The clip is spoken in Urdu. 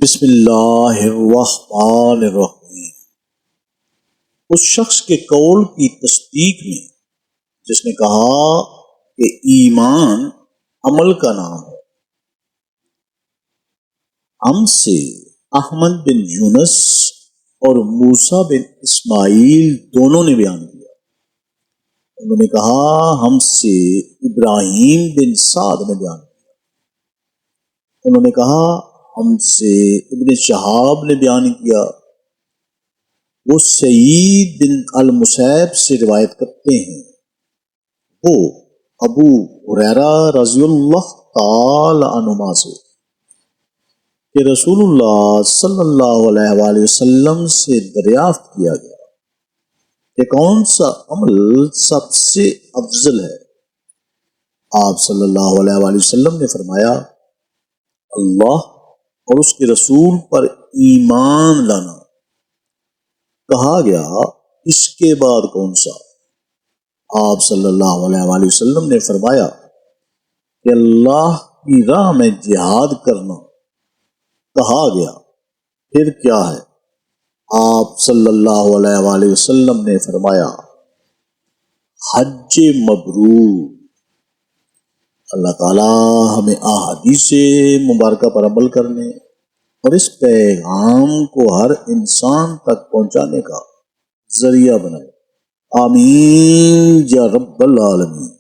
بسم اللہ الرحمن الرحیم۔ اس شخص کے قول کی تصدیق میں جس نے کہا کہ ایمان عمل کا نام ہے۔ ہم سے احمد بن یونس اور موسیٰ بن اسماعیل دونوں نے بیان کیا۔ انہوں نے کہا ہم سے ابراہیم بن سعد نے بیان کیا۔ انہوں نے کہا ہم سے ابن شہاب نے بیان کیا۔ وہ سعید بن المسیب سے روایت کرتے ہیں، وہ ابو ہریرہ رضی اللہ تعالی عنہما سے کہ رسول اللہ صلی اللہ علیہ وآلہ وسلم سے دریافت کیا گیا کہ کون سا عمل سب سے افضل ہے۔ آپ صلی اللہ علیہ وآلہ وسلم نے فرمایا، اللہ اور اس کے رسول پر ایمان لانا۔ کہا گیا اس کے بعد کون سا؟ آپ صلی اللہ علیہ وآلہ وسلم نے فرمایا کہ اللہ کی راہ میں جہاد کرنا۔ کہا گیا پھر کیا ہے؟ آپ صلی اللہ علیہ وآلہ وسلم نے فرمایا حج مبرور۔ اللہ تعالی ہمیں احادیث مبارکہ پر عمل کرنے اور اس پیغام کو ہر انسان تک پہنچانے کا ذریعہ بنائے۔ آمین یا رب العالمین۔